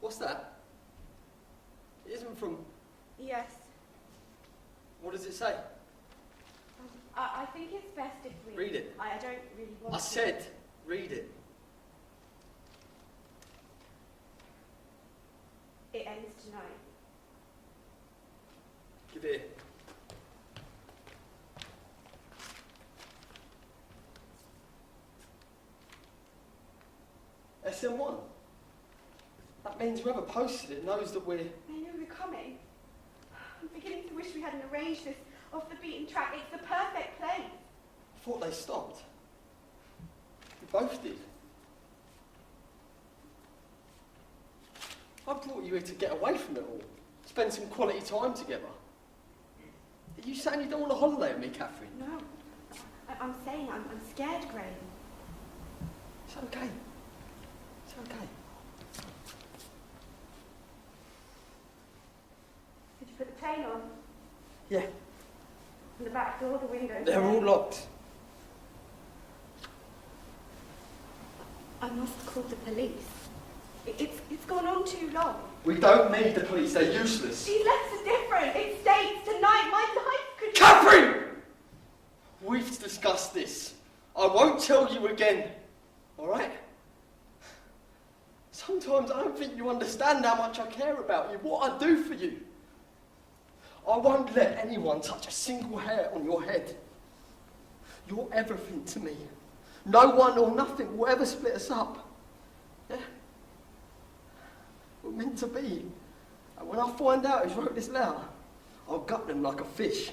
What's that? It isn't from... Yes. What does it say? I think it's best if we... Read it. I don't really want I to... said, read it. It ends tonight. Give it here. SN1. That means whoever posted it knows that we're... They know we're coming. I'm beginning to wish we hadn't arranged this off the beaten track. It's the perfect place. I thought they stopped. We both did. I brought you here to get away from it all. Spend some quality time together. Are you saying you don't want a holiday with me, Katherine? No. I'm saying I'm scared, Graham. It's okay. It's okay. Did you put the chain on? Yeah. And the back door, the windows? They're all locked. I must call the police. It's gone on too long. We don't need the police. They're useless. These letters are different. It states tonight my life could... Katherine! We've discussed this. I won't tell you again. All right? Sometimes I don't think you understand how much I care about you, what I do for you. I won't let anyone touch a single hair on your head. You're everything to me. No one or nothing will ever split us up. Yeah? We're meant to be. And when I find out who's wrote this letter, I'll gut them like a fish.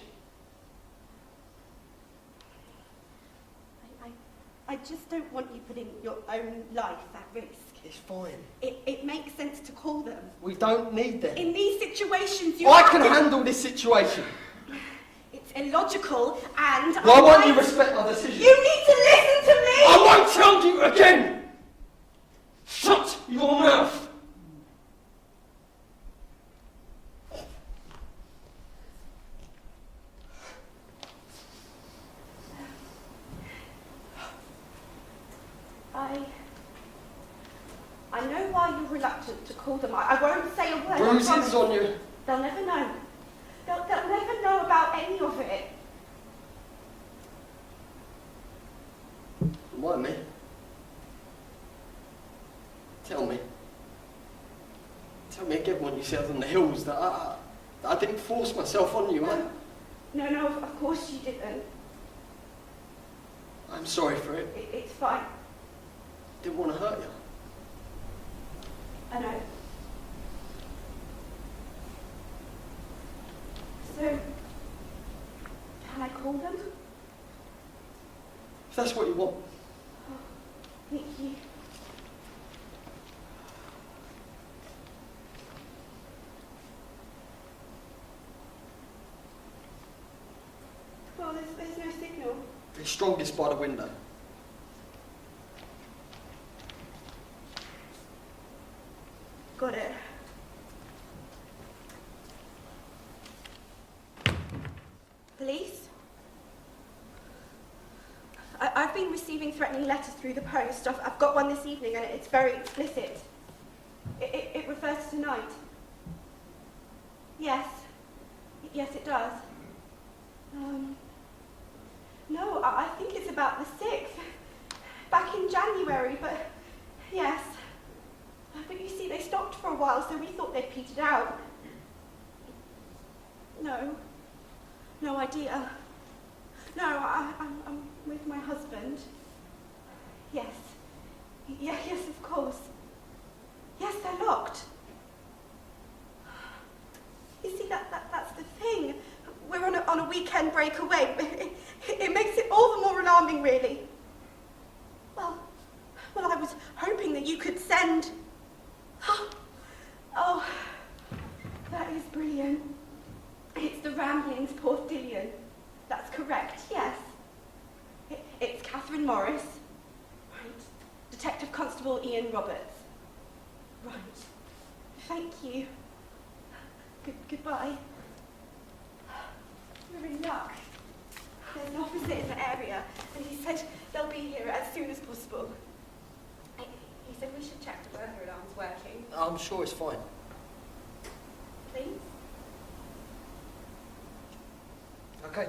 I just don't want you putting your own life at risk. It's fine. It makes sense to call them. We don't need them. In these situations, you I can handle this situation. It's illogical and... Why won't you respect my decision? You need to listen to me! I won't tell you again! Shut your mouth! I know why you're reluctant to call them. I won't say a word. Bruises on you. They'll never know. They'll never know about any of it. Why me? Tell me. Tell me again when you said on the hills that I didn't force myself on you, huh? No, of course you didn't. I'm sorry for it. It's fine. Didn't want to hurt you. I know. So, can I call them? If that's what you want. Oh, thank you. Well, there's no signal. It's strongest by the window. Got it. Police? I've been receiving threatening letters through the post. I've got one this evening and it's very explicit. It refers to tonight. Yes. Yes, it does. No, I think it's about the 6th. Back in January, but yes. But you see, they stopped for a while, so we thought they'd petered out. No idea. No, I'm with my husband. Yes. Yes, of course. Yes, they're locked. You see, that's the thing. We're on a weekend breakaway. It makes it all the more alarming, really. Well, I was hoping that you could send... Oh, that is brilliant. It's the Ramblings Portdillion. That's correct, yes. It's Katherine Morris. Right. Detective Constable Ian Roberts. Right. Thank you. Goodbye. You're in luck. There's an officer in the area, and he said they'll be here as soon as possible. He said we should check the burglar alarm's working. I'm sure it's fine. Please? Okay.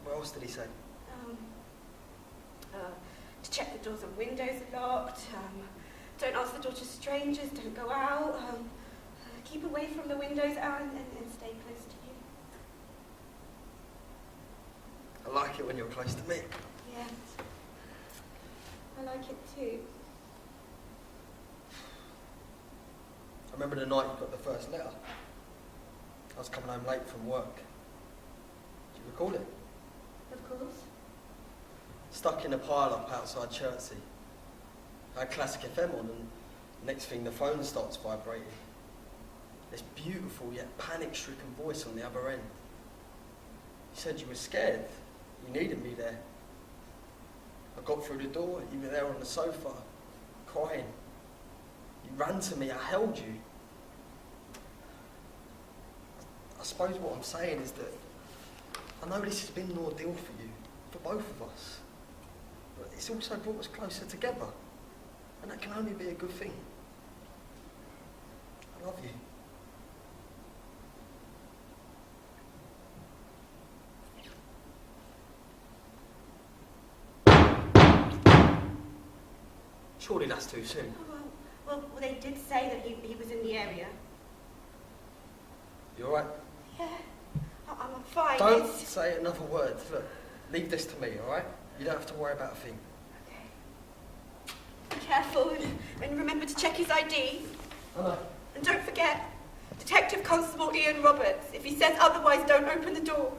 What else did he say? To check the doors and windows are locked. Don't answer the door to strangers. Don't go out. Keep away from the windows and stay close to you. I like it when you're close to me. Yes. I like it too. I remember the night you got the first letter. I was coming home late from work. Do you recall it? Of course. Stuck in a pile-up outside Chertsey. I had Classic FM on, and next thing the phone starts vibrating. This beautiful yet panic-stricken voice on the other end. You said you were scared. You needed me there. I got through the door. You were there on the sofa, crying. You ran to me. I held you. I suppose what I'm saying is that I know this has been an ordeal for you, for both of us. But it's also brought us closer together. And that can only be a good thing. I love you. Surely that's too soon. Oh, well, they did say that he was in the area. You alright? Yeah, I'm fine. Don't It's... say another word. Look, leave this to me, alright? You don't have to worry about a thing. Be careful and remember to check his ID. I know. And don't forget, Detective Constable Ian Roberts. If he says otherwise, don't open the door.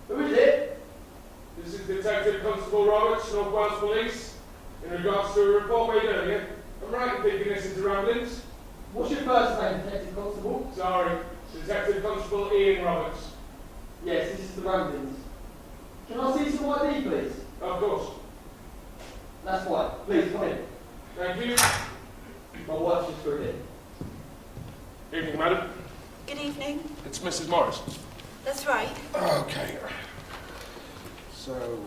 Who is it? This is Detective Constable Roberts, North Wales Police. In regards to a report made earlier, I'm right in thinking this is the ramblings. What's your first name, Detective Constable? Sorry, it's Detective Constable Ian Roberts. Yes, this is the Ramblings. Can I see some ID, please? Of course. That's fine. Please, come in. Thank you. My wife's just through here. Evening, madam. Good evening. It's Mrs. Morris. That's right. Okay. So,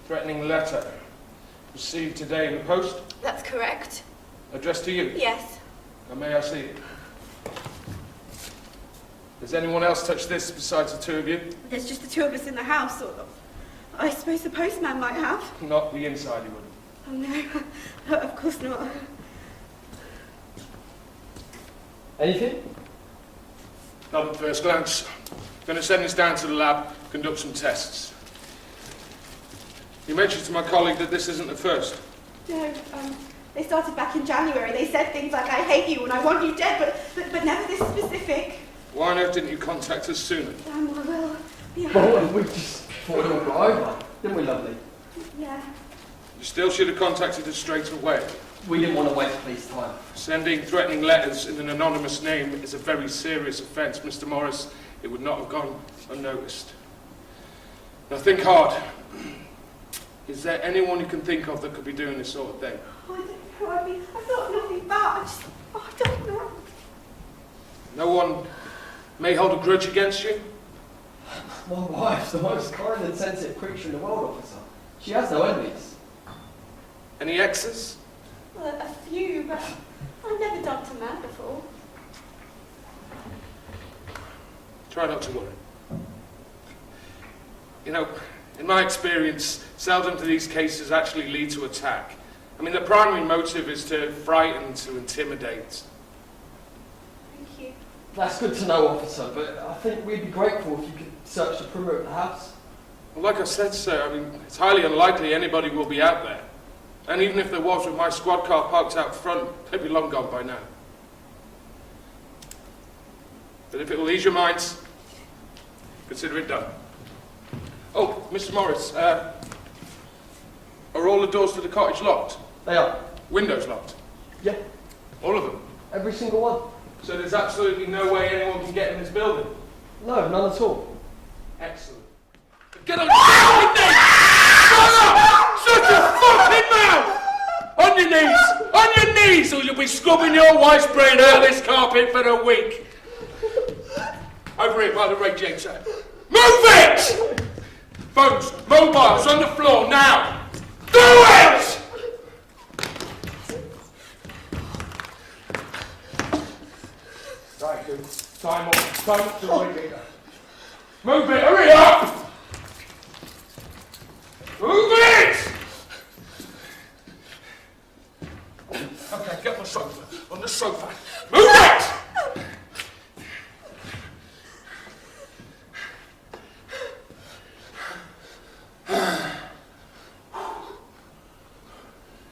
threatening letter received today in the post, That's correct. addressed to you. Yes. And may I see it? Has anyone else touched this besides the two of you? There's just the two of us in the house, sort of. I suppose the postman might have. Not the inside, he wouldn't. Oh no, of course not. Anything? Not at first glance. Going to send this down to the lab, conduct some tests. You mentioned to my colleague that this isn't the first. No, they started back in January. They said things like, I hate you and I want you dead, but never this specific. Why on earth didn't you contact us sooner? Well, yeah. Well, we just thought it all got over, didn't we, lovely? Yeah. You still should have contacted us straight away. We didn't want to waste police time. Sending threatening letters in an anonymous name is a very serious offence, Mr. Morris. It would not have gone unnoticed. Now think hard. Is there anyone you can think of that could be doing this sort of thing? Oh, I don't know. I mean, I thought nothing bad. I don't know. No one may hold a grudge against you? My wife's the most kind and sensitive creature in the world, officer. She has no enemies. Any exes? Well, a few, but I've never dumped a man before. Try not to worry. You know, in my experience, seldom do these cases actually lead to attack. I mean, the primary motive is to frighten, to intimidate. Thank you. That's good to know, officer, but I think we'd be grateful if you could search the perimeter of the house. Well, like I said, sir, I mean, it's highly unlikely anybody will be out there. And even if there was, with my squad car parked out front, they'd be long gone by now. But if it will ease your minds, consider it done. Oh, Mr. Morris, are all the doors to the cottage locked? They are. Windows locked? Yeah, All of them? every single one. So there's absolutely no way anyone can get in this building? No, none at all. Excellent. Get on your feet! Shut up! Shut your fucking mouth! On your knees! On your knees, or you'll be scrubbing your wife's brain out of this carpet for a week. Over here by the radiator. Move it! Phones, mobiles on the floor now. Do it! Right, good. Time up to the radiator. Move it, hurry up! Move it! Okay, get on the sofa. On the sofa. Move it!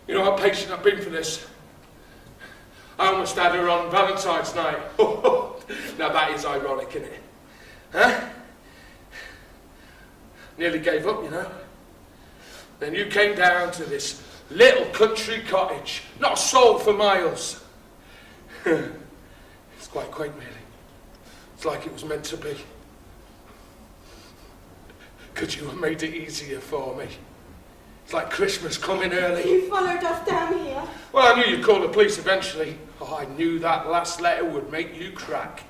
You know how patient I've been for this? I almost had her on Valentine's night. Now that is ironic, isn't it? Huh? Nearly gave up, you know. Then you came down to this little country cottage. Not a soul for miles. It's quite quaint, really. It's like it was meant to be. Could you have made it easier for me? It's like Christmas coming early. You followed us down here. Well, I knew you'd call the police eventually. Oh, I knew that last letter would make you crack.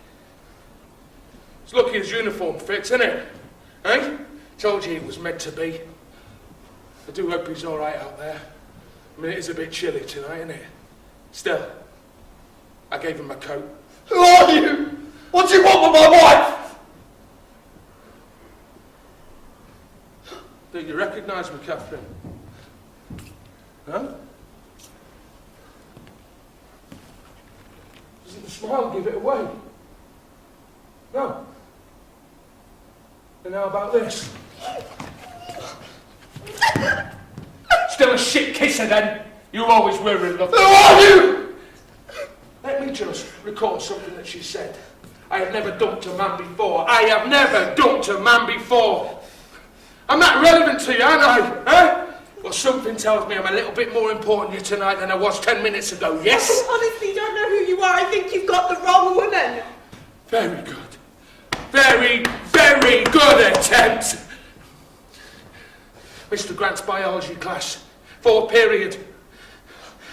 It's lucky his uniform fits, isn't it? Eh? Told you it was meant to be. I do hope he's all right out there. I mean, it is a bit chilly tonight, isn't it? Still, I gave him my coat. Who are you? What do you want with my wife? Do you recognise me, Katherine? No? Doesn't the smile give it away? No? And how about this? Still a shit kisser then? You always were in love. Who are you? Let me just recall something that she said. I have never dumped a man before. I have never dumped a man before. I'm not relevant to you, aren't I? Huh? Well, something tells me I'm a little bit more important to you tonight than I was 10 minutes ago, yes? I honestly don't know who you are. I think you've got the wrong woman. Very good. Very, very good attempt. Mr. Grant's biology class, 4th period.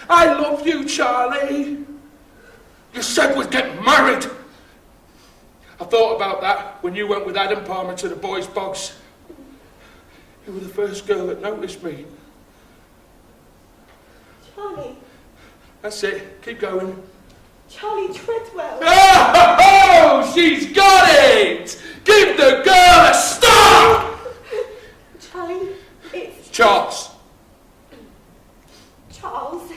I love you, Charlie. You said we'd get married. I thought about that when you went with Adam Palmer to the boys' bogs. You were the first girl that noticed me. Charlie. That's it. Keep going. Charlie Treadwell. Oh, she's got it! Give the girl a star! Charlie, it's... Charles. Charles,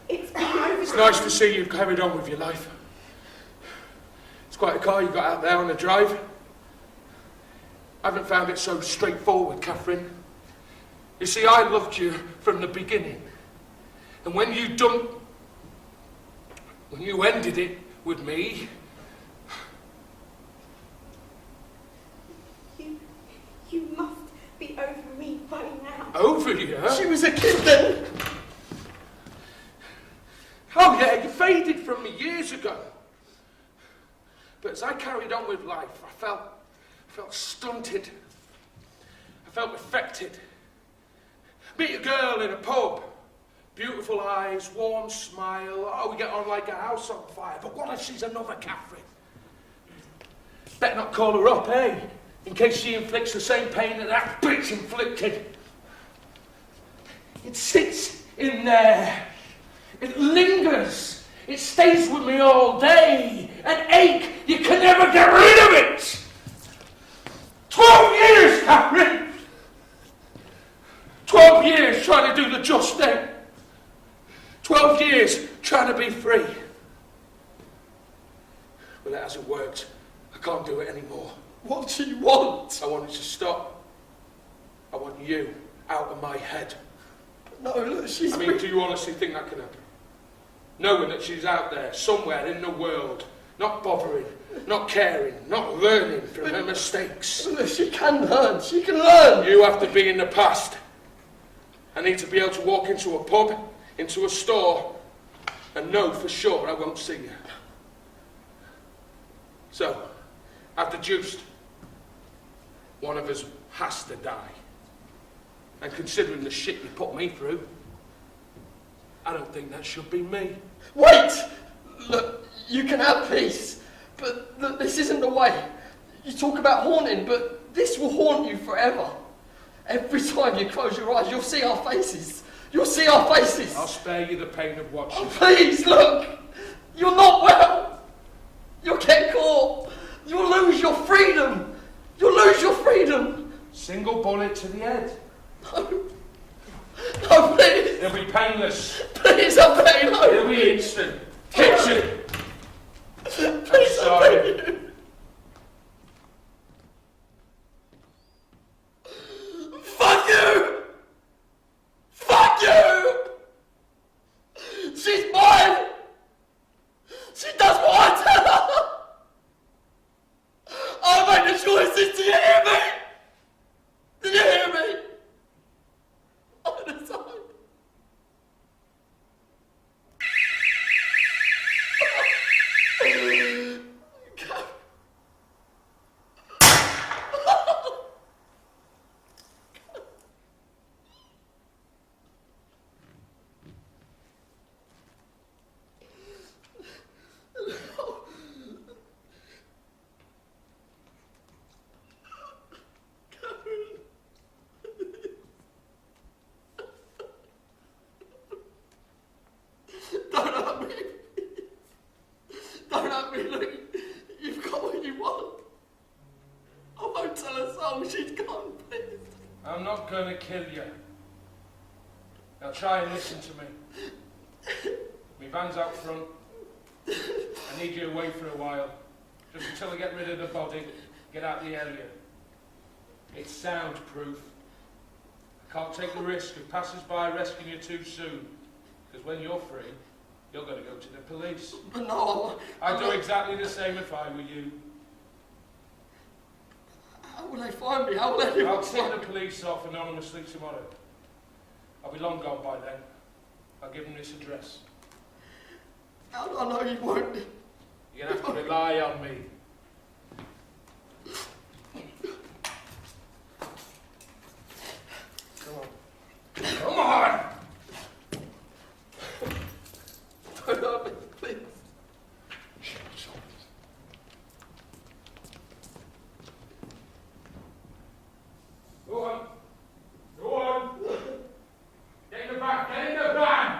it's been over... It's nice to see you've carried on with your life. It's quite a car you got out there on the drive. I haven't found it so straightforward, Katherine. You see, I loved you from the beginning. And when you ended it with me... You must be over me by now. Over you? She was a kid then. Oh yeah, you faded from me years ago. But as I carried on with life, I felt stunted. I felt affected. Meet a girl in a pub. Beautiful eyes, warm smile. Oh, we get on like a house on fire. But what if she's another Katherine? Better not call her up, eh? In case she inflicts the same pain that bitch inflicted. It sits in there. It lingers. It stays with me all day. An ache. You can never get rid of it. 12 years, Katherine. 12 years trying to do the just thing. 12 years trying to be free. But it hasn't worked. I can't do it anymore. What do you want? I want it to stop. I want you out of my head. No, look, she's... I mean, do you honestly think that can happen? Knowing that she's out there, somewhere in the world, not bothering, not caring, not learning from her mistakes. Look, she can learn. She can learn. You have to be in the past. I need to be able to walk into a pub into a store and know for sure I won't see you. So, I've deduced one of us has to die. And considering the shit you put me through, I don't think that should be me. Wait! Look, you can have peace, but look, this isn't the way. You talk about haunting, but this will haunt you forever. Every time you close your eyes, you'll see our faces. You'll see our faces. I'll spare you the pain of watching. Oh, please, look! You're not well! You'll get caught! You'll lose your freedom! You'll lose your freedom! Single bullet to the head. No. No, please! It'll be painless. Please, I'm begging you! It'll be instant. Kitchen! Please, I'm begging you! Fuck you! Fuck you! She's mine! She does what I tell her! I make the choices, do you hear me? Do you hear me? I decide. Don't hurt me. Don't hurt me, Luke. You've got what you want. I won't tell her so. She's gone, please. I'm not going to kill you. Now try and listen to me. My van's out front. I need you away for a while. Just until I get rid of the body, get out of the area. It's soundproof. I can't take the risk of passers-by rescuing you too soon. Because when you're free, you're going to go to the police. But no, I'd do exactly the same if I were you. How will they find me? How will anyone I'll tip find the police off anonymously tomorrow. I'll be long gone by then. I'll give them this address. How do I know you won't? You're going to have to rely on me. Come on. Come on! Don't hurt me, please. Go on. Go on. Get in the back. Get in the van.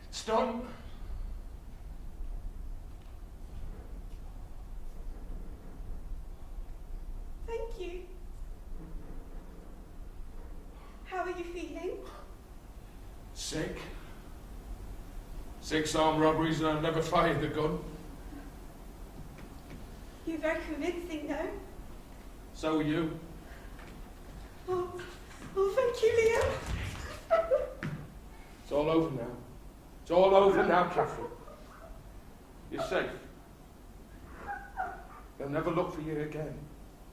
It's done. Thank you. How are you feeling? Sick. 6 armed robberies and I've never fired the gun. You're very convincing, though. So are you. Oh, thank you, Liam. It's all over now. It's all over now, Katherine. You're safe. They'll never look for you again.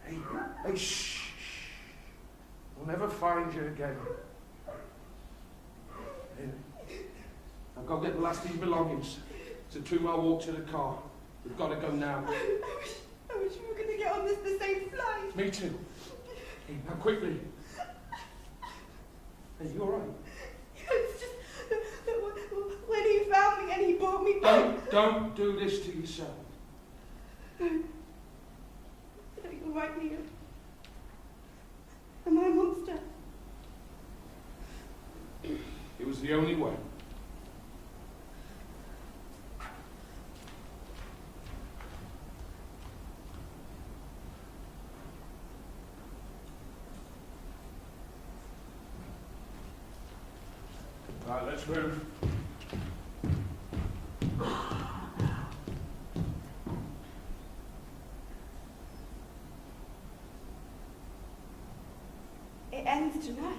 Hey, shh. We'll never find you again. Here. I'll go get the last of these belongings. It's a 2-mile walk to the car. We've got to go now. I wish we were going to get on the same flight. Me too. Hey, now quickly. Hey, you all right? It's just that when he found me and he brought me back. Don't do this to yourself. No, you're right, Liam. Am I a monster? It was the only way. Right, let's move. It ends tonight.